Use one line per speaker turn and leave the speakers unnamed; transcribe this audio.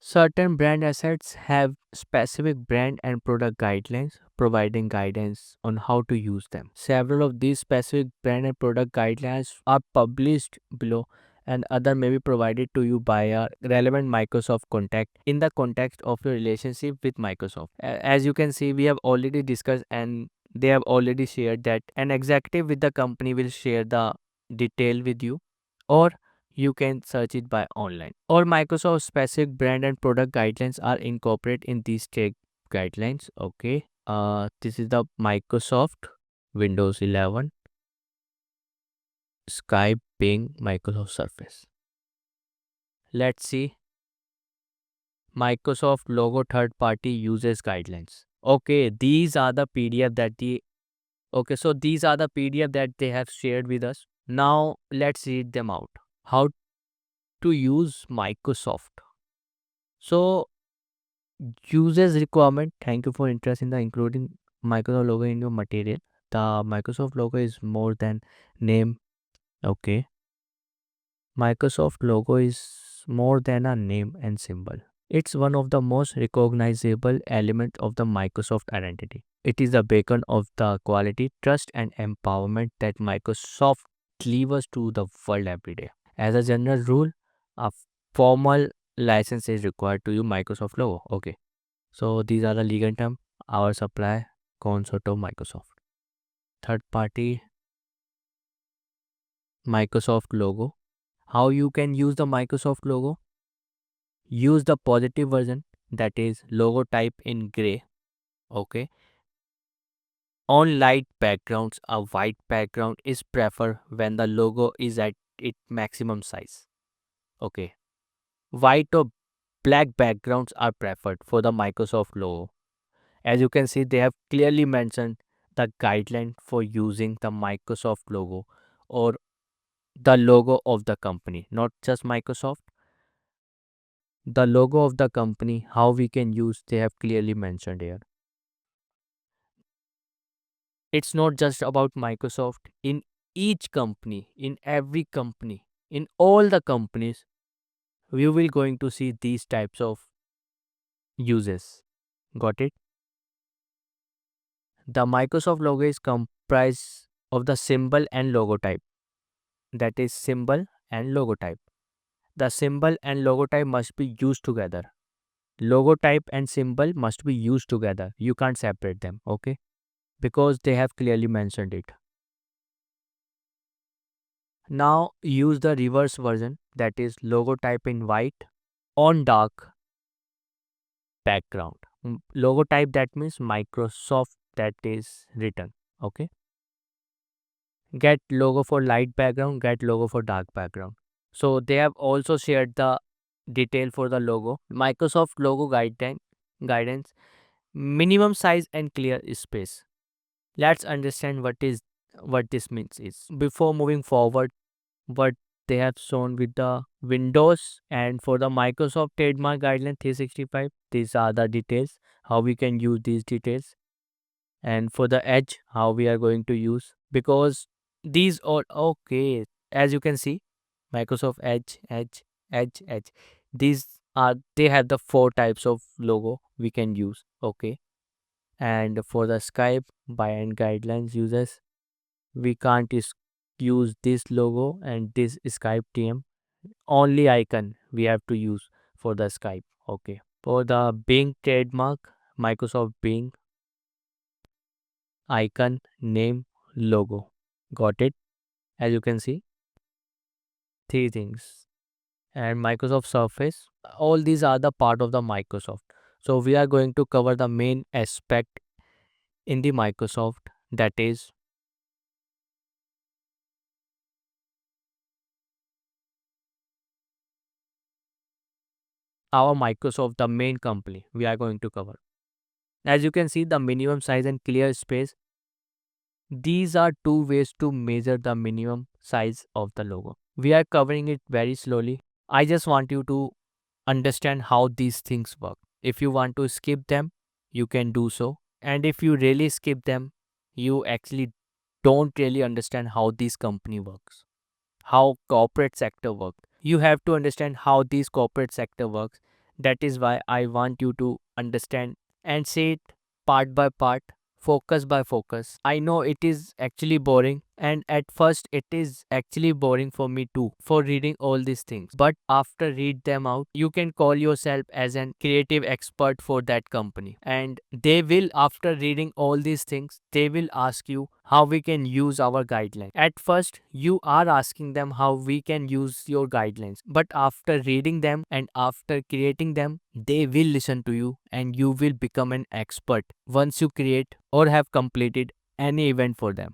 Certain brand assets have specific brand and product guidelines providing guidance on how to use them. Several of these specific brand and product guidelines are published below and other may be provided to you by a relevant Microsoft contact in the context of your relationship with Microsoft. As you can see, we have already discussed and they have already shared that an executive with the company will share the detail with you, or you can search it by online. All Microsoft specific brand and product guidelines are incorporated in these tech guidelines. Okay. This is the Microsoft Windows 11, Skype, Bing, Microsoft Surface. Let's see Microsoft logo third party uses guidelines. Okay, these are the PDF that the okay, so these are the PDF that they have shared with us. Now let's read them out. How to use Microsoft. So uses requirement. Thank you for interest in the including Microsoft logo in your material. The Microsoft logo is more than name. Okay. Microsoft logo is more than a name and symbol. It's one of the most recognizable elements of the Microsoft identity. It is the beacon of the quality, trust, and empowerment that Microsoft delivers to the world every day. As a general rule, a formal license is required to use Microsoft logo. Okay. So these are the legal term. Our supply Concerto Microsoft. Third party Microsoft logo. How you can use the Microsoft logo? Use the positive version, that is logo type in gray. Okay. On light backgrounds, a white background is preferred when the logo is at its maximum size. Okay. White or black backgrounds are preferred for the Microsoft logo. As you can see, they have clearly mentioned the guideline for using the Microsoft logo or the logo of the company, not just Microsoft. The logo of the company, how we can use, they have clearly mentioned here. It's not just about Microsoft. In each company, in every company, in all the companies, we will going to see these types of uses. Got it? The Microsoft logo is comprised of the symbol and logo type. That is symbol and logo type. The symbol and logo type must be used together. Logo type and symbol must be used together. You can't separate them, okay? Because they have clearly mentioned it. Now use the reverse version, that is logo type in white on dark background. Logo type, that means Microsoft, that is written, okay? Get logo for light background, get logo for dark background. So they have also shared the detail for the logo. Microsoft logo guidance, minimum size and clear space. Let's understand what this means is. Before moving forward, what they have shown with the Windows and for the Microsoft trademark guideline 365, these are the details how we can use these details. And for the Edge, how we are going to use, because these all okay. As you can see, Microsoft Edge. These are, they have the four types of logo we can use. Okay. And for the Skype by and guidelines users, we can't use this logo and this Skype TM. Only icon we have to use for the Skype. Okay. For the Bing trademark, Microsoft Bing icon, name, logo. Got it? As you can see, three things. And Microsoft Surface, all these are the part of the Microsoft. So we are going to cover the main aspect in the Microsoft, that is our Microsoft, the main company we are going to cover. As you can see, the minimum size and clear space. These are two ways to measure the minimum size of the logo. We are covering it very slowly. I just want you to understand how these things work. If you want to skip them, you can do so. And if you really skip them, you actually don't really understand how this company works, how corporate sector works. You have to understand how this corporate sector works. That is why I want you to understand and say it part by part, focus by focus. I know it is actually boring, and at first it is actually boring for me too for reading all these things. But after read them out, you can call yourself as an creative expert for that company. And they will, after reading all these things, they will ask you how we can use our guidelines. At first, you are asking them how we can use your guidelines. But after reading them and after creating them, they will listen to you and you will become an expert once you create or have completed any event for them.